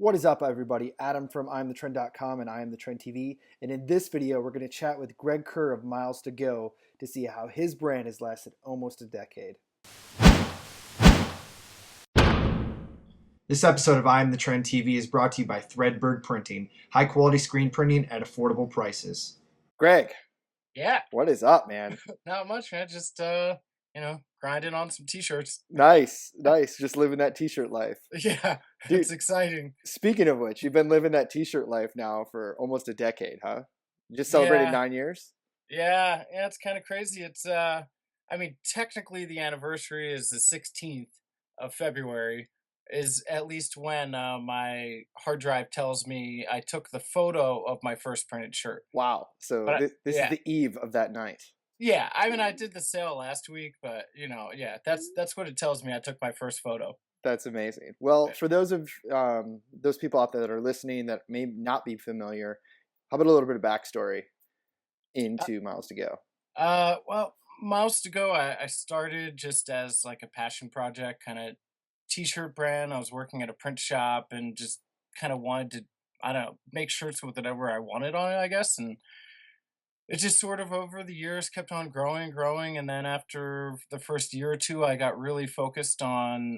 What is up, everybody? Adam from IAMTHETREND.com and IAMTHETREND TV. And in this video, we're going to chat with Greg Kerr of Miles to Go to see how his brand has lasted almost a decade. This episode of I Am the Trend TV is brought to you by Threadbird Printing, high quality screen printing at affordable prices. Greg, Yeah, what is up, man? not much, man. Just grinding on some t-shirts. Nice. Just living that t-shirt life. Yeah, Dude, it's exciting. Speaking of which, you've been living that t-shirt life now for almost a decade, huh? You just celebrated Yeah, 9 years? yeah, it's kind of crazy. Technically the anniversary is the 16th of February, is at least when my hard drive tells me I took the photo of my first printed shirt. Wow. So But this is yeah, the eve of that night. yeah. I did the sale last week, but yeah, that's what it tells me. I took my first photo. That's amazing. Well, for those people out there that are listening that may not be familiar, how about a little bit of backstory into Miles to Go? Well, Miles to Go, I started just as like a passion project, kind of t-shirt brand. I was working at a print shop and just kind of wanted to, I don't know, make shirts with whatever I wanted on it, I guess. And it just sort of over the years kept on growing. And then after the first year or two, I got really focused on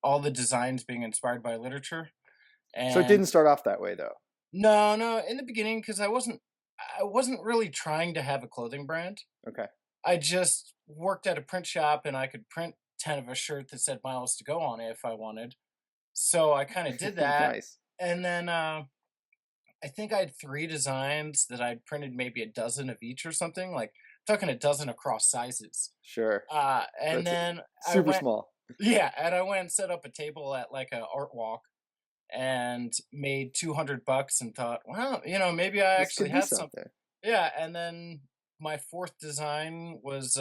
all the designs being inspired by literature. So it And didn't start off that way, though. no, in the beginning, because I wasn't really trying to have a clothing brand. Okay. I just worked at a print shop and I could print 10 of a shirt that said Miles to Go on it if I wanted. So I kind of did that. Nice. And then I think I had three designs that I'd printed maybe a dozen of each or something, like talking a dozen across sizes. Sure. And That's then I super went, small. yeah, and I went and set up a table at like a art walk and made $200 and thought, well, maybe I This actually could be have some. something. Yeah, and then my fourth design was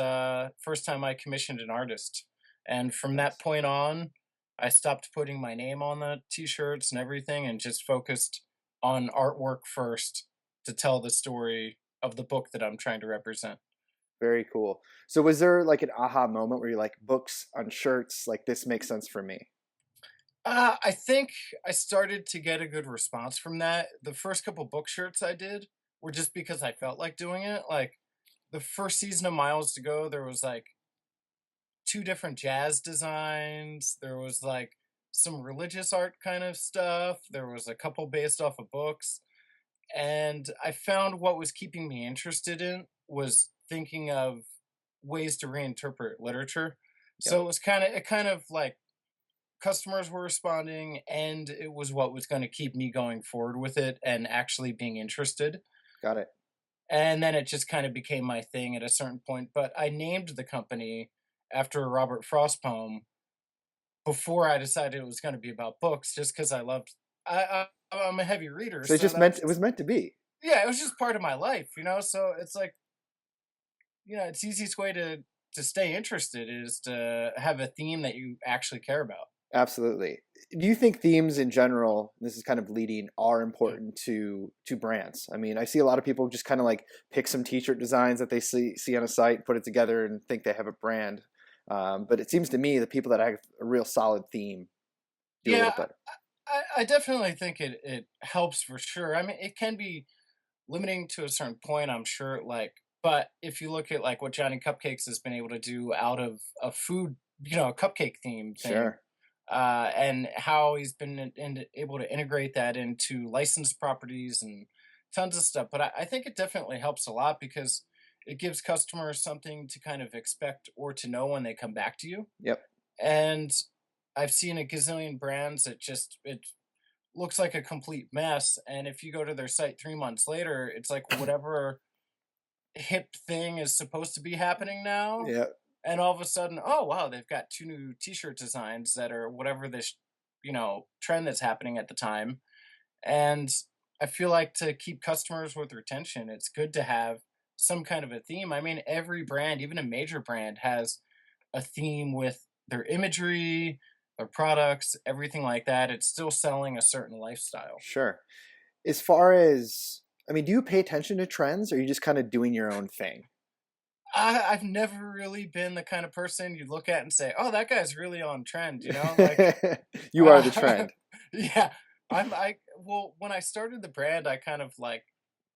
first time I commissioned an artist. And from that Nice. point on, I stopped putting my name on the t-shirts and everything and just focused on artwork first to tell the story of the book that I'm trying to represent. Very cool. So was there like an aha moment where you're like, books on shirts, like this makes sense for me? I think I started to get a good response from that. The first couple book shirts I did were just because I felt like doing it. Like the first season of Miles to Go, there was like two different jazz designs. There was like some religious art kind of stuff. There was a couple based off of books. And I found what was keeping me interested in was thinking of ways to reinterpret literature. Yep. So it kind of like customers were responding and it was what was going to keep me going forward with it and actually being interested. Got it. And then it just kind of became my thing at a certain point. But I named the company after a Robert Frost poem before I decided it was going to be about books, just because I loved. I'm a heavy reader, So so it was meant to be. yeah, it was just part of my life. So it's like it's the easiest way to stay interested is to have a theme that you actually care about. Absolutely. Do you think themes in general, this is kind of leading, are Yeah. important to brands? I mean, I see a lot of people just kind of like pick some t-shirt designs that they see on a site, put it together, and think they have a brand. But it seems to me that people that have a real solid theme do a little Yeah, better. I definitely think it helps for sure. I mean, it can be limiting to a certain point, I'm sure. But if you look at like what Johnny Cupcakes has been able to do out of a food, a cupcake theme thing, Sure. and how he's been able to integrate that into licensed properties and tons of stuff. But I think it definitely helps a lot because it gives customers something to kind of expect or to know when they come back to you. Yep. And I've seen a gazillion brands that it looks like a complete mess. And if you go to their site 3 months later, it's like whatever hip thing is supposed to be happening now. Yep. And all of a sudden, oh wow, they've got two new t-shirt designs that are whatever this, trend that's happening at the time. And I feel like to keep customers with retention, it's good to have some kind of a theme. I mean, every brand, even a major brand, has a theme with their imagery, their products, everything like that. It's still selling a certain lifestyle. Sure. As far as, I mean, do you pay attention to trends, or are you just kind of doing your own thing? I've never really been the kind of person you look at and say, "Oh, that guy's really on trend," Like, You are the trend. Yeah, well, when I started the brand, I kind of like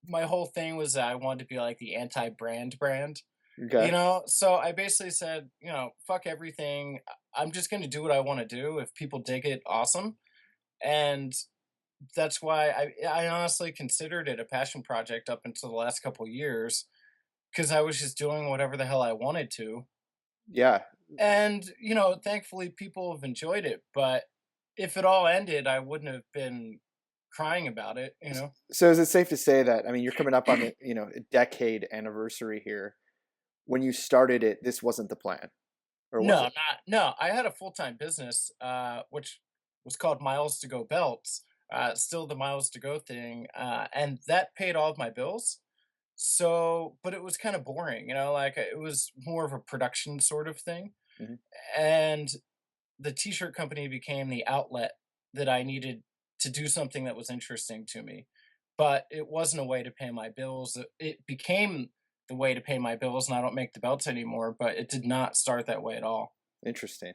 my whole thing was that I wanted to be like the anti-brand brand, Okay. So I basically said, fuck everything. I'm just going to do what I want to do. If people dig it, awesome. And that's why I honestly considered it a passion project up until the last couple years because I was just doing whatever the hell I wanted to. Yeah. And, thankfully people have enjoyed it. But if it all ended, I wouldn't have been crying about it. So is it safe to say that, I mean, you're coming up on the, a decade anniversary here. When you started it, this wasn't the plan, or was No, it? no. I had a full-time business, which was called Miles to Go Belts, still the Miles to Go thing, and that paid all of my bills. So, but it was kind of boring, like it was more of a production sort of thing. Mhm. And the t-shirt company became the outlet that I needed to do something that was interesting to me. But it wasn't a way to pay my bills. It became the way to pay my bills, and I don't make the belts anymore, but it did not start that way at all. Interesting.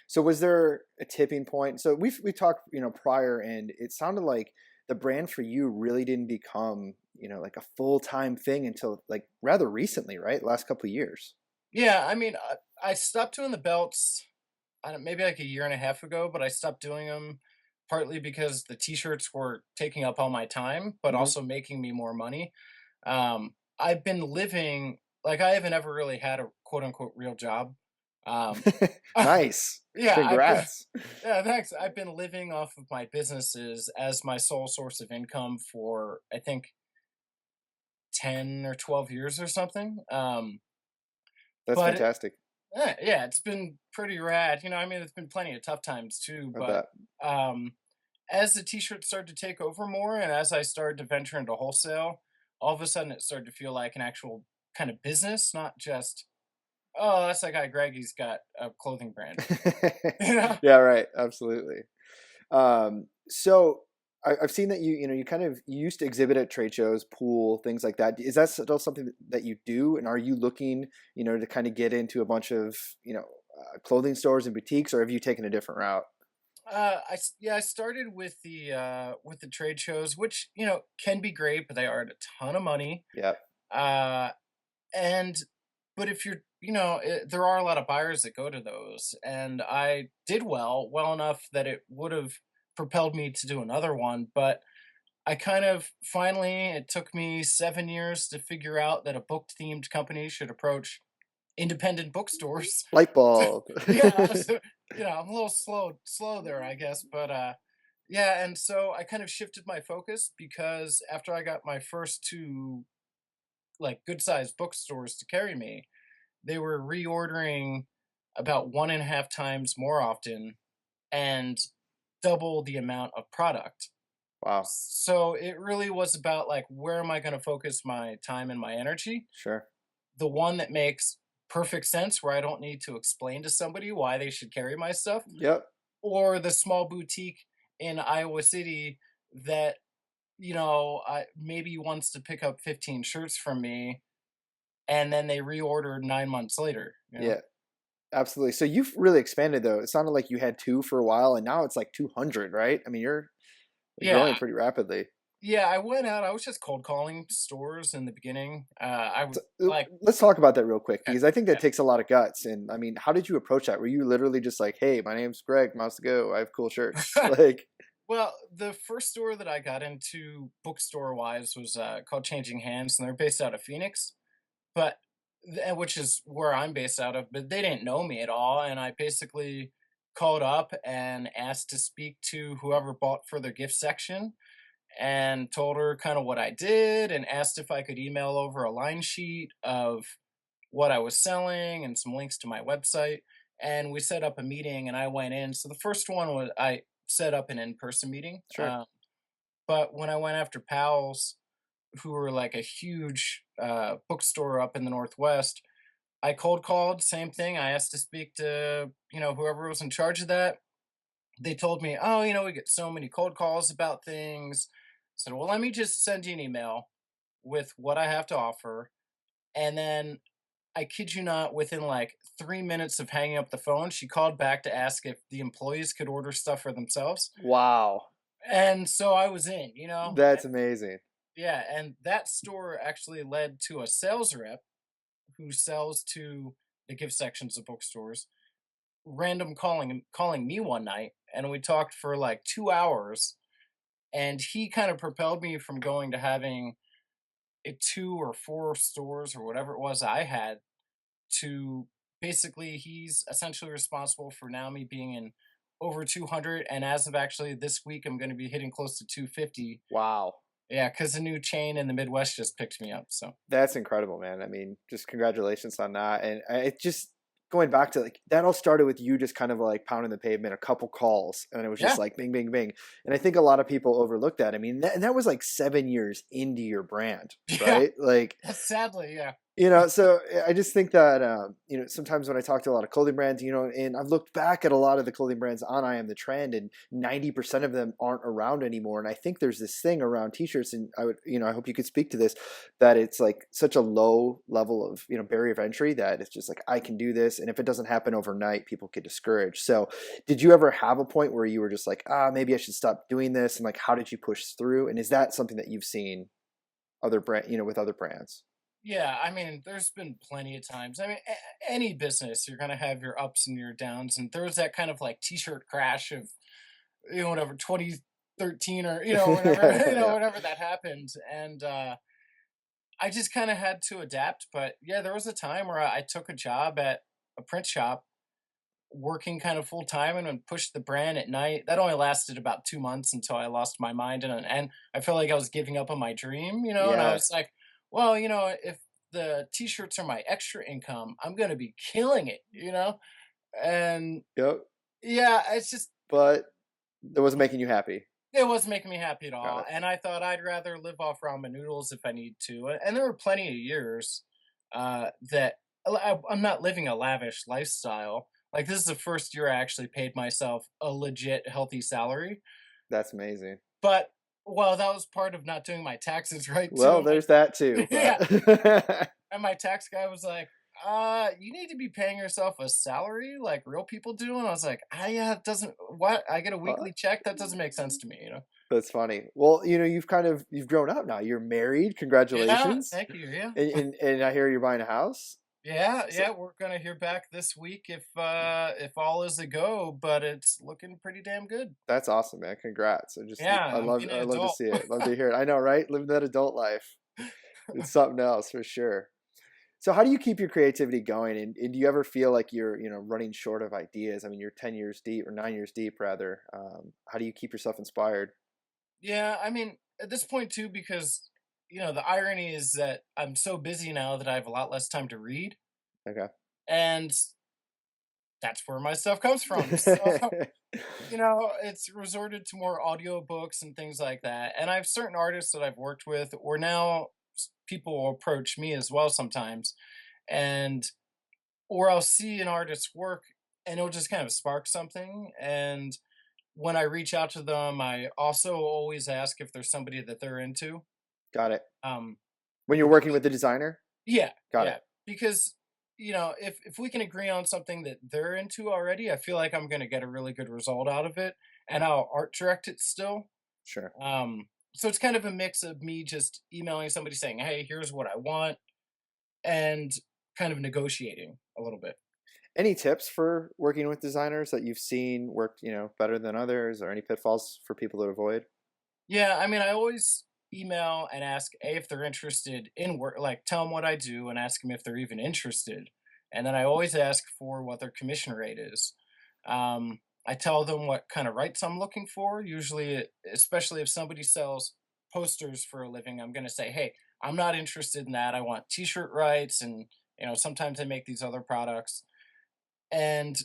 So was there a tipping point? So we talked, prior, and it sounded like the brand for you really didn't become, like a full-time thing until like rather recently, right? Last couple of years. Yeah, I mean, I stopped doing the belts, maybe like a year and a half ago, but I stopped doing them partly because the t-shirts were taking up all my time, but Hmm. also making me more money. I've been living like I haven't ever really had a quote unquote real job. Um, Nice. yeah, Congrats. yeah, thanks. I've been living off of my businesses as my sole source of income for I think 10 or 12 years or something. That's But fantastic. yeah, it's been pretty rad. I mean, it's been plenty of tough times too, I but bet. um, as the t-shirts started to take over more and as I started to venture into wholesale, all of a sudden it started to feel like an actual kind of business, not just, oh, that's that guy Greg, he's got a clothing brand. You know? Yeah, right. Absolutely. So I've seen that you kind of you used to exhibit at trade shows, pool, things like that. Is that still something that you do? And are you looking, to kind of get into a bunch of, clothing stores and boutiques, or have you taken a different route? Yeah, I started with the trade shows, which can be great, but they are a ton of money. Yeah. Uh, and but if you're there are a lot of buyers that go to those, and I did well enough that it would have propelled me to do another one. But I kind of finally, it took me 7 years to figure out that a book themed company should approach independent bookstores. Light bulb. Yeah, so, I'm a little slow there, I guess, but yeah, and so I kind of shifted my focus because after I got my first two like good sized bookstores to carry me, they were reordering about one and a half times more often and double the amount of product. Wow. So it really was about like where am I going to focus my time and my energy? Sure. The one that makes perfect sense where I don't need to explain to somebody why they should carry my stuff, Yep. or the small boutique in Iowa City that maybe wants to pick up 15 shirts from me and then they reordered 9 months later. Yeah. Absolutely. So you've really expanded though. It sounded like you had two for a while, and now it's like 200, right? I mean, you're Yeah, growing pretty rapidly. yeah. I went out. I was just cold calling stores in the beginning. I would So, like, let's talk about that real quick okay, because I think that yeah. takes a lot of guts. And I mean, how did you approach that? Were you literally just like, "Hey, my name's Greg, Mouse to Go. I have cool shirts." Like, Well, the first store that I got into bookstore wise was called Changing Hands, and they're based out of Phoenix, but which is where I'm based out of. But they didn't know me at all, and I basically called up and asked to speak to whoever bought for their gift section and told her kind of what I did and asked if I could email over a line sheet of what I was selling and some links to my website. And we set up a meeting and I went in. So the first one was I set up an in person meeting. sure. But when I went after Pals, who were like a huge bookstore up in the Northwest, I cold called, same thing. I asked to speak to, whoever was in charge of that. They told me, oh, we get so many cold calls about things. I said, well, let me just send you an email with what I have to offer. And then I kid you not, within like 3 minutes of hanging up the phone, she called back to ask if the employees could order stuff for themselves. Wow. And so I was in, That's amazing. yeah. And that store actually led to a sales rep who sells to the gift sections of bookstores, random calling me one night, and we talked for like 2 hours. And he kind of propelled me from going to having two or four stores or whatever it was I had to basically he's essentially responsible for now me being in over 200, and as of actually this week I'm going to be hitting close to 250. Wow. Yeah, because a new chain in the Midwest just picked me up. So That's incredible, man. I mean, just congratulations on that. And it just going back to like that all started with you just kind of like pounding the pavement, a couple calls, and it was just yeah. like bing, bing, bing. And I think a lot of people overlook that. I mean, that was like 7 years into your brand, Yeah, right? Like, sadly, yeah. so I just think that, sometimes when I talk to a lot of clothing brands, and I've looked back at a lot of the clothing brands on I Am the Trend, and 90% of them aren't around anymore. And I think there's this thing around t-shirts, and I hope you could speak to this, that it's like such a low level of, barrier of entry, that it's just like, I can do this. And if it doesn't happen overnight, people get discouraged. So did you ever have a point where you were just like, maybe I should stop doing this? And like, how did you push through? And is that something that you've seen with other brands? Yeah, I mean, there's been plenty of times. I mean, any business, you're gonna have your ups and your downs, and there was that kind of like t-shirt crash of whatever 2013 or whenever Yeah. whenever that happened, and I just kind of had to adapt. But yeah, there was a time where I took a job at a print shop, working kind of full time, and then pushed the brand at night. That only lasted about 2 months until I lost my mind, and I felt like I was giving up on my dream, and I was Yes. like, well, if the t-shirts are my extra income, I'm gonna be killing it. And Yep. yeah, it's just But it wasn't making you happy. it wasn't making me happy at Got all. it. And I thought I'd rather live off ramen noodles if I need to. And there were plenty of years that I'm not living a lavish lifestyle. Like, this is the first year I actually paid myself a legit healthy salary. That's amazing. But well, that was part of not doing my taxes right Well, too. there's that too, Yeah. but And my tax guy was like, you need to be paying yourself a salary like real people do. And I was like, yeah, it doesn't what? I get a What? weekly check? That doesn't make sense to me. That's funny. Well, you've grown up now. You're married. Yeah, Congratulations. thank you. Yeah. And I hear you're buying a house. Yeah, So yeah, we're gonna hear back this week if all is a go, but it's looking pretty damn good. that's awesome, man. Congrats. Yeah, I'm being I an love to adult. see it. Love to hear it. I know, right? Living that adult life. It's something else for sure. So how do you keep your creativity going? And do you ever feel like you're, running short of ideas? I mean, you're 10 years deep, or 9 years deep rather. How do you keep yourself inspired? Yeah, I mean, at this point too, because the irony is that I'm so busy now that I have a lot less time to read, Okay. and that's where my stuff comes from. So, it's resorted to more audiobooks and things like that. And I have certain artists that I've worked with, or now people will approach me as well sometimes, and or I'll see an artist's work and it'll just kind of spark something. And when I reach out to them, I also always ask if there's somebody that they're into. Got it. Um, When you're working with the designer? yeah, Got yeah, it. because if we can agree on something that they're into already, I feel like I'm going to get a really good result out of it, and I'll art direct it still. Sure. So it's kind of a mix of me just emailing somebody saying, "Hey, here's what I want," and kind of negotiating a little bit. Any tips for working with designers that you've seen work, better than others, or any pitfalls for people to avoid? Yeah, I mean, I always email and ask if they're interested in work, like tell them what I do and ask them if they're even interested. And then I always ask for what their commission rate is. I tell them what kind of rights I'm looking for. Usually, especially if somebody sells posters for a living, I'm going to say, hey, I'm not interested in that. I want t-shirt rights. And, sometimes I make these other products. And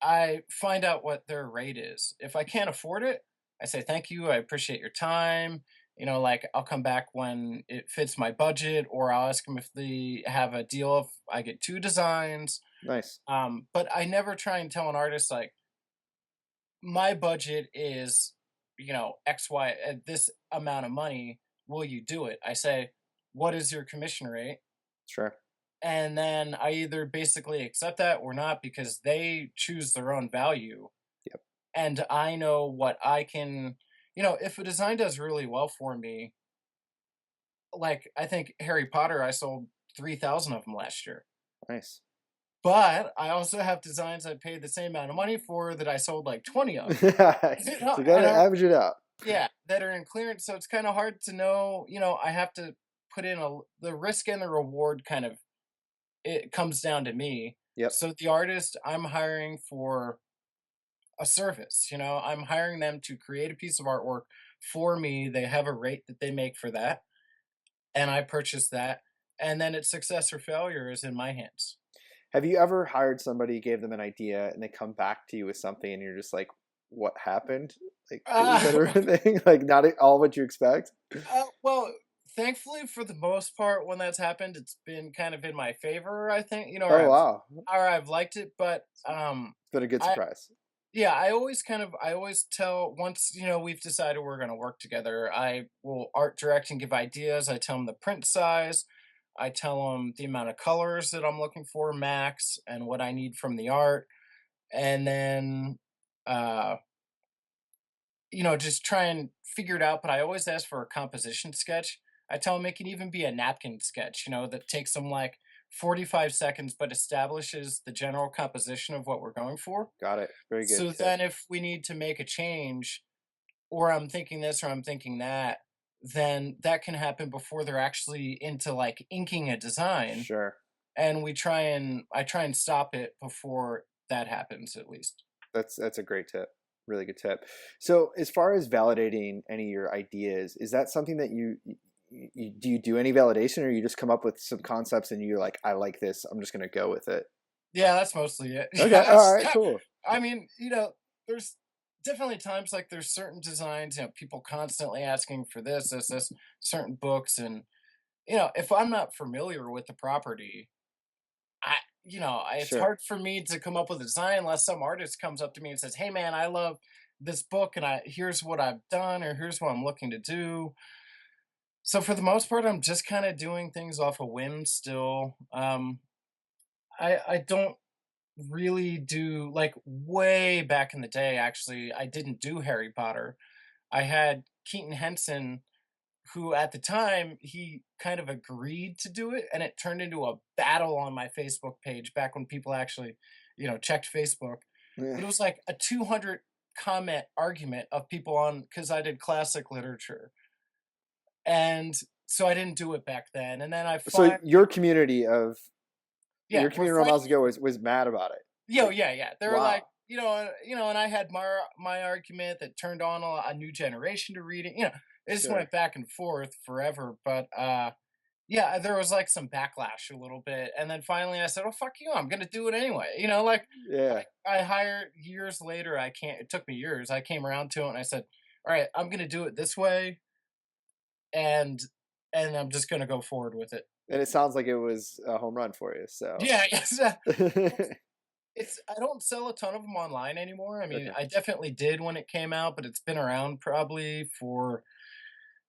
I find out what their rate is. If I can't afford it, I say, thank you. I appreciate your time. Like, I'll come back when it fits my budget, or I'll ask them if they have a deal if I get two designs. Nice. But I never try and tell an artist, like, my budget is, X, Y, at this amount of money. Will you do it? I say, what is your commission rate? Sure. and then I either basically accept that or not because they choose their own value, Yep. and I know what I can. If a design does really well for me, like I think Harry Potter, I sold 3,000 of them last year. Nice. But I also have designs I paid the same amount of money for that I sold like 20 of. So you And gotta average it out. yeah, that are in clearance. So it's kind of hard to know. I have to put in the risk and the reward kind of, it comes down to me. Yep. So the artist I'm hiring for a service, I'm hiring them to create a piece of artwork for me. They have a rate that they make for that, and I purchase that. And then its success or failure is in my hands. Have you ever hired somebody, gave them an idea, and they come back to you with something, and you're just like, "What happened?" Like, is that Uh, a thing? Like, not all what you expect? well, thankfully for the most part, when that's happened, it's been kind of in my favor. I think Oh wow, or I've liked it, but it's been a good I surprise. yeah, I always tell once we've decided we're going to work together. I will art direct and give ideas. I tell them the print size. I tell them the amount of colors that I'm looking for max and what I need from the art, and then uh just try and figure it out. But I always ask for a composition sketch. I tell them it can even be a napkin sketch, that takes them like 45 seconds, but establishes the general composition of what we're going for. Got it. Very good So tip. then, if we need to make a change, or I'm thinking this or I'm thinking that, then that can happen before they're actually into like inking a design. Sure. And I try and stop it before that happens, at least. That's a great tip. Really good tip. So, as far as validating any of your ideas, is that something that do you do any validation, or you just come up with some concepts and you're like, I like this, I'm just gonna go with it? Yeah, that's mostly it. Okay, Yeah, all right, cool. I mean, there's definitely times like there's certain designs, people constantly asking for this, certain books. And, if I'm not familiar with the property, it's Sure. hard for me to come up with a design unless some artist comes up to me and says, "Hey, man, I love this book, and here's what I've done, or here's what I'm looking to do." So for the most part, I'm just kind of doing things off a whim still. I don't really do, like, way back in the day. Actually, I didn't do Harry Potter. I had Keaton Henson, who at the time he kind of agreed to do it, and it turned into a battle on my Facebook page back when people actually checked Facebook. Yeah. But it was like a 200 comment argument of people on, because I did classic literature, and so I didn't do it back then. And then I So find your yeah, we're community around miles finally. ago was mad about it. Yo, Like, yeah, yeah. They were like, wow. and I had my argument that turned on a new generation to reading. It just Sure. went back and forth forever. But yeah, there was like some backlash a little bit, and then finally I said, "Oh fuck you, I'm gonna do it anyway." Like Yeah. I hired years later. I can't. It took me years. I came around to it, and I said, "All right, I'm gonna do it this way, and I'm just gonna go forward with it." And it sounds like it was a home run for you. So. Yeah, yes. It's I don't sell a ton of them online anymore. I mean, Okay. I definitely did when it came out, but it's been around probably for,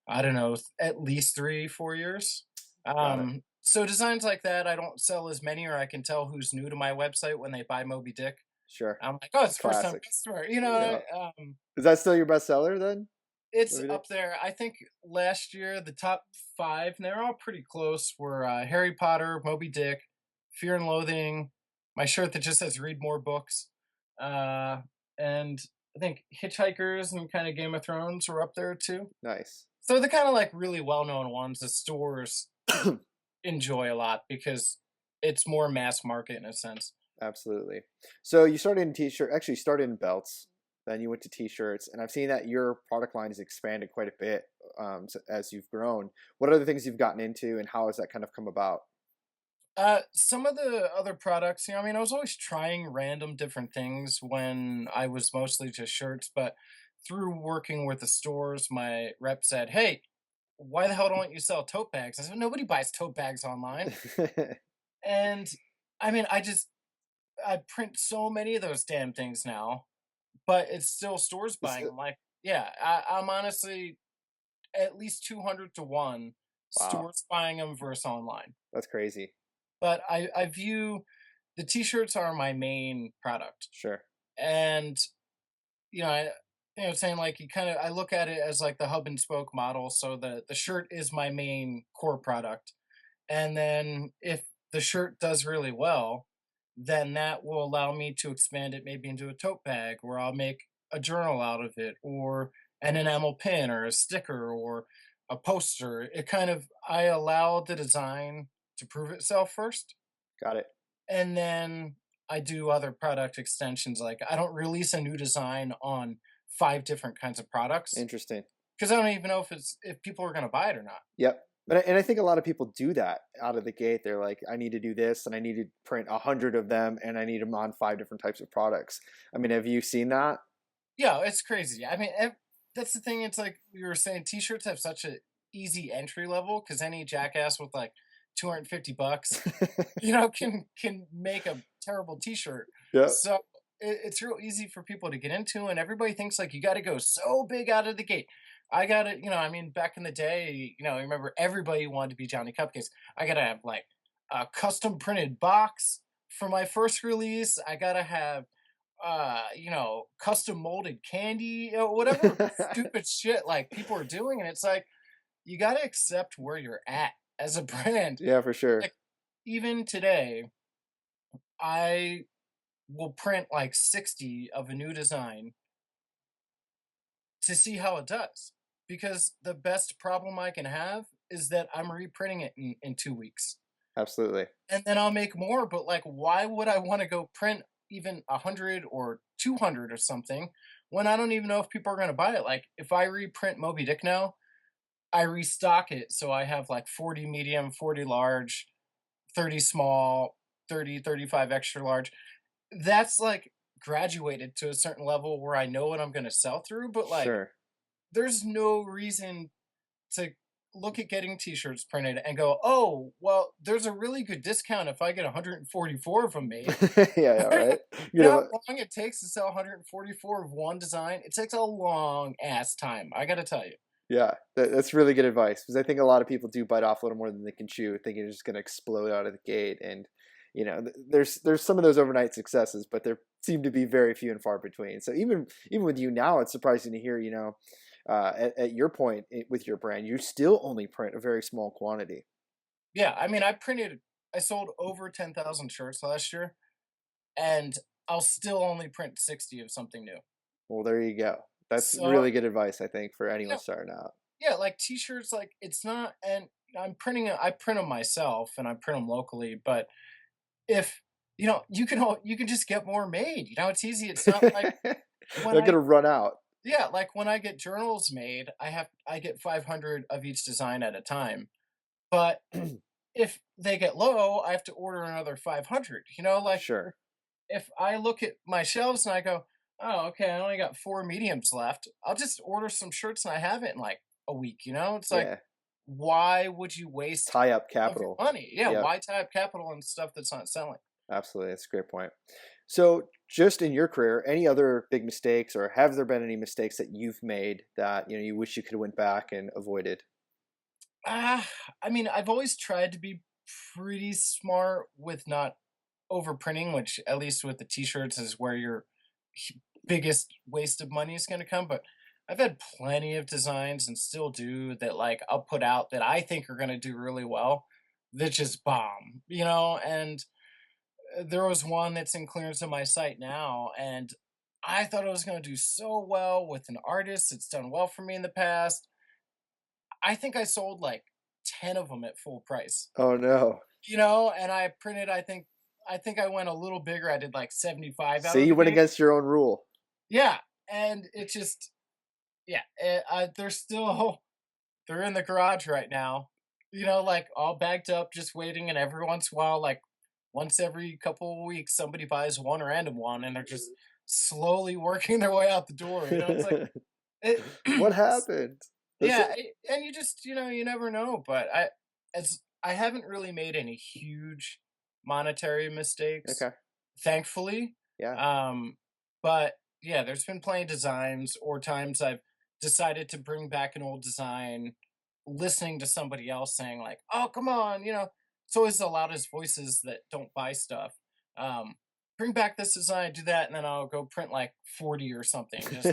I don't know, at least 3, 4 years. Got it. So designs like that, I don't sell as many, or I can tell who's new to my website when they buy Moby Dick. Sure. I'm like, "Oh, it's first time Classic. customer," Yeah. Is that still your bestseller then? it's Moby Dick? up there. I think last year, the top 5, and they're all pretty close, were, Harry Potter, Moby Dick, Fear and Loathing, my shirt that just says "Read More Books," uh, and I think Hitchhikers and kinda Game of Thrones were up there too. Nice. So the kinda, like, really well-known ones that stores enjoy a lot because it's more mass market in a sense. Absolutely. So you started in t-shirt, actually started in belts, then you went to t-shirts, and I've seen that your product line has expanded quite a bit as you've grown. What other things you've gotten into, and how has that kind of come about? Some of the other products, I mean, I was always trying random different things when I was mostly just shirts, but through working with the stores, my rep said, "Hey, why the hell don't you sell tote bags?" I said, "Nobody buys tote bags online." And I mean, I print so many of those damn things now, but it's still stores buying So- them. Like, yeah, I'm honestly at least 200 to 1 wow, stores buying them versus online. that's crazy. but I view the t-shirts are my main product. Sure. And I saying like you kind of I look at it as like the hub and spoke model. So the shirt is my main core product. And then if the shirt does really well, then that will allow me to expand it maybe into a tote bag where I'll make a journal out of it, or an enamel pin or a sticker or a poster. It kind of I allow the design to prove itself first, Got it. and then I do other product extensions. Like I don't release a new design on five different kinds of products Interesting. because I don't even know if people are going to buy it or not. Yep. And I think a lot of people do that out of the gate. They're like, I need to do this, and I need to print 100 of them, and I need them on 5 different types of products. I mean, have you seen that? Yeah, it's crazy. I mean, that's the thing. It's like we were saying, t-shirts have such a easy entry level because any jackass with like $250, can make a terrible t-shirt. Yeah. So it's real easy for people to get into, and everybody thinks like you got to go so big out of the gate. I got to, I mean, back in the day, I remember everybody wanted to be Johnny Cupcakes. I got to have like a custom printed box for my first release. I got to have custom molded candy, whatever stupid shit like people are doing. And it's like, you got to accept where you're at as a brand. Yeah, for sure. Like, even today, I will print like 60 of a new design to see how it does. Because the best problem I can have is that I'm reprinting it in 2 weeks. Absolutely. And then I'll make more. But like, why would I want to go print even 100 or 200 or something when I don't even know if people are going to buy it? Like, if I reprint Moby Dick now, I restock it. So I have like 40 medium, 40 large, 30 small, 30, 35 extra large. That's like graduated to a certain level where I know what I'm going to sell through. But like, Sure. there's no reason to look at getting t-shirts printed and go, oh, well, there's a really good discount if I get 144 of them made. Yeah, right. You You know know, how long it takes to sell 144 of one design? It takes a long ass time. I gotta tell you. yeah, that's really good advice because I think a lot of people do bite off a little more than they can chew, thinking it's just going to explode out of the gate. And there's some of those overnight successes, but there seem to be very few and far between. So even with you now, it's surprising to hear. At your point with your brand, you still only print a very small quantity. Yeah, I mean, I sold over 10,000 shirts last year, and I'll still only print 60 of something new. Well, there you go. That's So, really good advice, I think, for you anyone know, starting out. yeah, like t-shirts, like it's not, and I print them myself and I print them locally, but if, you can just get more made. It's easy. It's not like when They're I gonna run out. yeah, like when I get journals made, I get 500 of each design at a time. But if they get low, I have to order another 500. Like Sure. if I look at my shelves and I go, "Oh, okay, I only got 4 mediums left." I'll just order some shirts and I have it in like a week, It's like, Yeah. why would you waste Tie up of your capital. money? Yeah, Yep. why tie up capital on stuff that's not selling? Absolutely. That's a great point. So, just in your career, any other big mistakes, or have there been any mistakes that you've made that you wish you could have went back and avoided? Ah, I mean, I've always tried to be pretty smart with not overprinting, which at least with the t-shirts is where your biggest waste of money is going to come. But I've had plenty of designs and still do that, like I'll put out that I think are going to do really well that just bomb, and there was one that's in clearance on my site now, and I thought it was going to do so well with an artist. It's done well for me in the past. I think I sold like 10 of them at full price. Oh no. And I think I went a little bigger. I did like 75 out See, of you the went gate. against your own rule. Yeah, and it just yeah, they're still they're in the garage right now. Like all bagged up, just waiting. And every once in a while, like once every couple of weeks, somebody buys one random one, and they're just slowly working their way out the door. It's like it. What happened? That's Yeah, and you just you never know. But I haven't really made any huge monetary mistakes, okay. thankfully. Yeah. Um, but yeah, there's been plenty of designs or times I've decided to bring back an old design, listening to somebody else saying like, "Oh, come on," it's always the loudest voices that don't buy stuff. Um, Bring back this design, do that, and then I'll go print like 40 or something. Just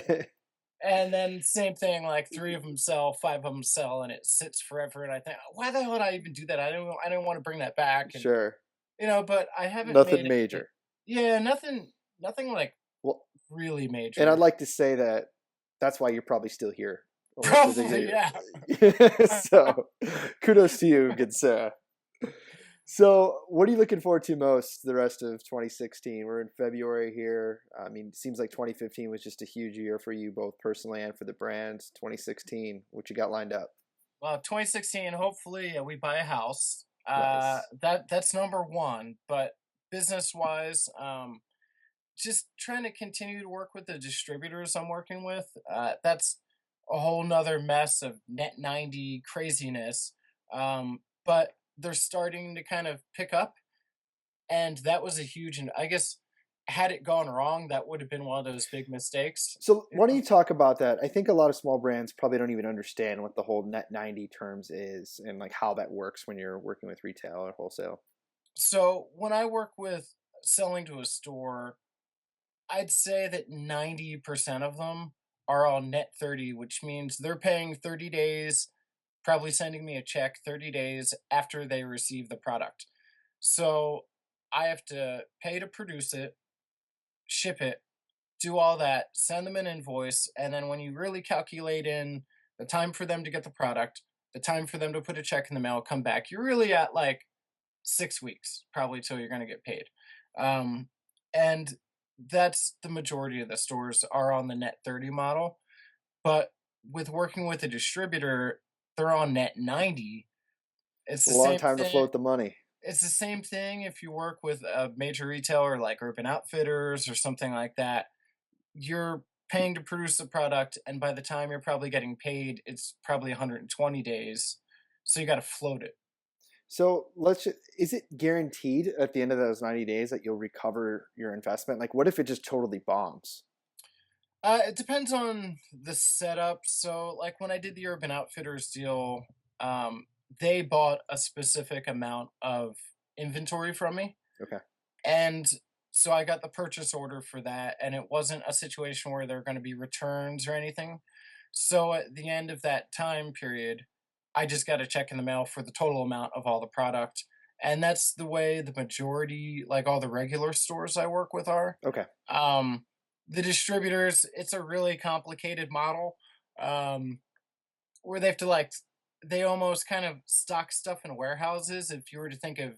and then same thing, like three of them sell, five of them sell, and it sits forever. And I think, why the hell did I even do that? I don't want to bring that back. And Sure. but I haven't Nothing made it. major. Yeah, nothing like Well, really and I'd major. like to say that that's why you're probably still here. Almost to Probably, yeah. the So, kudos to you, good sir. So, what are you looking forward to most the rest of 2016? We're in February here. I mean, it seems like 2015 was just a huge year for you, both personally and for the brand. 2016, what you got lined up? Well, 2016, hopefully we buy a house. Nice. That's number one. But business wise, just trying to continue to work with the distributors I'm working with. That's a whole nother mess of net 90 craziness. But they're starting to kind of pick up, and that was a huge. And I guess had it gone wrong, that would have been one of those big mistakes. So, You why don't know? you talk about that? I think a lot of small brands probably don't even understand what the whole net 90 terms is and like how that works when you're working with retail or wholesale. So when I work with selling to a store, I'd say that 90% of them are all net 30, which means they're paying 30 days, probably sending me a check 30 days after they receive the product. So I have to pay to produce it, ship it, do all that, send them an invoice, and then when you really calculate in the time for them to get the product, the time for them to put a check in the mail, come back, you're really at like 6 weeks probably till you're going to get paid. And that's the majority of the stores are on the net 30 model. But with working with a distributor, they're on net 90. It's It's a the long same time to thing. float the money. It's the same thing if you work with a major retailer like Urban Outfitters or something like that. You're paying to produce the product, and by the time you're probably getting paid, it's probably 120 days. So you got to float it. So is it guaranteed at the end of those 90 days that you'll recover your investment? Like, what if it just totally bombs? It depends on the setup. So, like when I did the Urban Outfitters deal, um, they bought a specific amount of inventory from me, Okay. and so I got the purchase order for that, and it wasn't a situation where there were going to be returns or anything. So at the end of that time period, I just got a check in the mail for the total amount of all the product. And that's the way the majority, like all the regular stores I work with are. Okay. Um, the distributors, it's a really complicated model, um, where they have to they almost kind of stock stuff in warehouses. If you were to think of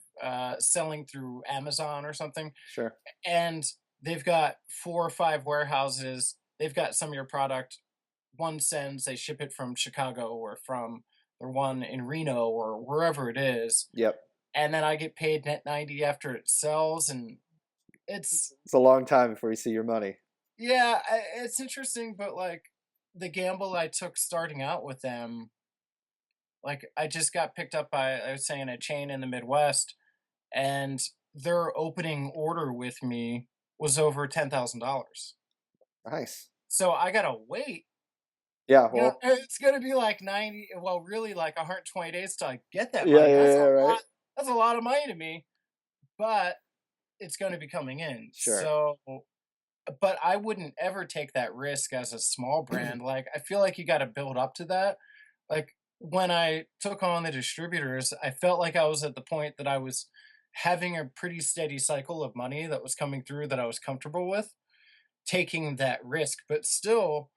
selling through Amazon or something, Sure. and they've got 4 or 5 warehouses. They've got some of your product. One sends, they ship it from Chicago or from the one in Reno or wherever it is, Yep. and then I get paid net 90 after it sells, and it's It's a long time before you see your money. yeah, it's interesting, but like the gamble I took starting out with them, like I just got picked up by I was saying a chain in the Midwest, and their opening order with me was over $10,000. Nice. So I gotta wait. Yeah. Well. It's gonna be like 90, well, really like 120 days till I get that Yeah. money. Yeah. That's a Yeah. Right. lot. That's a lot of money to me, but it's gonna be coming in. Sure. So, but I wouldn't ever take that risk as a small brand. Like I feel like you got to build up to that. Like when I took on the distributors, I felt like I was at the point that I was having a pretty steady cycle of money that was coming through that I was comfortable with taking that risk, but still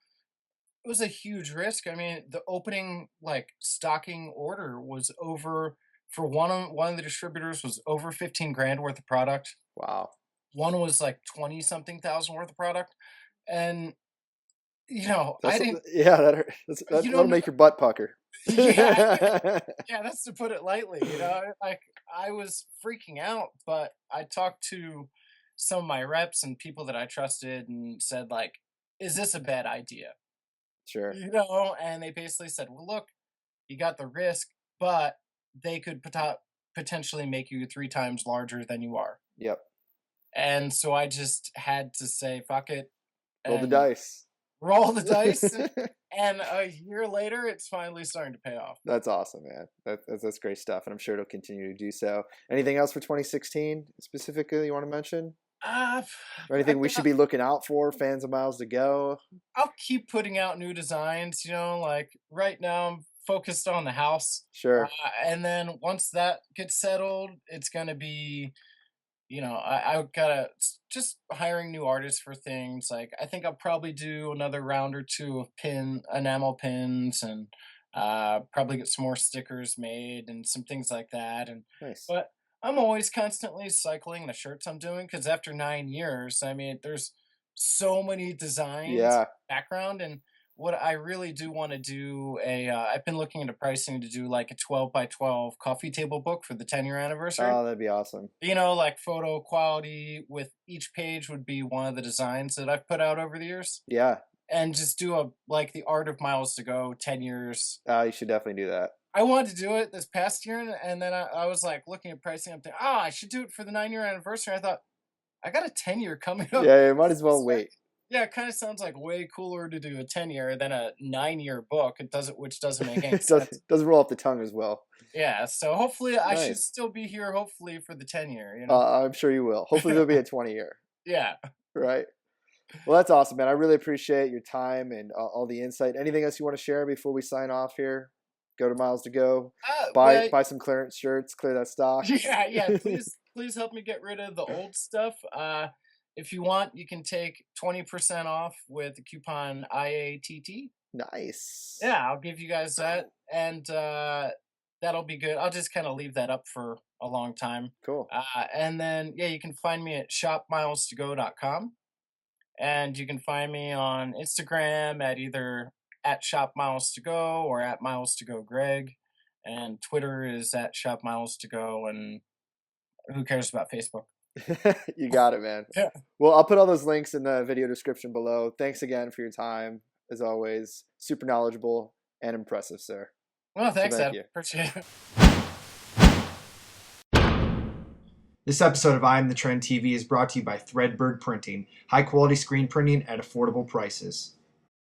it was a huge risk. I mean, the opening like stocking order was over for one of the distributors was over 15 grand worth of product. Wow. One was like 20 something thousand worth of product. And I That's didn't yeah. you That'll don't make your butt pucker. yeah, yeah, that's to put it lightly. Like I was freaking out, but I talked to some of my reps and people that I trusted and said like, is this a bad idea? Sure. And they basically said, well, look, you got the risk, but they could potentially make you 3 times larger than you are. Yep. And so I just had to say, fuck it. Roll the And dice. roll the dice, and a year later, it's finally starting to pay off. That's awesome, man. That's great stuff, and I'm sure it'll continue to do so. Anything else for 2016 specifically you want to mention? Uh, Or I anything we think should be looking out for, fans of Miles to Go? I'll keep putting out new designs. Like right now, I'm focused on the house, Sure. and then once that gets settled, it's gonna be I gotta just hiring new artists for things. Like I think I'll probably do another round or two of enamel pins and probably get some more stickers made and some things like that. And Nice. but I'm always constantly cycling the shirts I'm doing because after 9 years, I mean, there's so many designs Yeah. background. And what I really do want to do I've been looking into pricing to do like a 12 by 12 coffee table book for the 10-year anniversary. Oh, that'd be awesome. Like photo quality with each page would be one of the designs that I've put out over the years. Yeah. And just do a like the art of Miles to Go 10 years. You should definitely do that. I wanted to do it this past year, and then I was like looking at pricing. I'm thinking, I should do it for the 9-year anniversary. I thought, I got a 10-year coming up. Yeah, you might as well wait. Yeah, it kind of sounds like way cooler to do a 10-year than a 9-year book. Which doesn't make any It sense. doesn't roll off the tongue as well. Yeah, so hopefully I should Nice. still be here. Hopefully for the 10-year. I'm sure you will. Hopefully there'll be a 20-year. Yeah. Right. Well, that's awesome, man. I really appreciate your time and all the insight. Anything else you want to share before we sign off here? Go to Miles to Go. Buy some clearance shirts. Clear that stock. Yeah. Please help me get rid of the old stuff. If you want, you can take 20% off with the coupon IATT. Nice. Yeah, I'll give you guys that, and that'll be good. I'll just kind of leave that up for a long time. Cool. And then, you can find me at shopmilestogo.com, and you can find me on Instagram at either at shopmilestogo or at milestogo and Twitter is at shopmilestogo, and who cares about Facebook? You got it, man. Yeah. Well, I'll put all those links in the video description below. Thanks again for your time. As always, super knowledgeable and impressive, sir. Well, thanks, thank Ed. you. Appreciate it. This episode of I Am the Trend TV is brought to you by Threadbird Printing, high quality screen printing at affordable prices.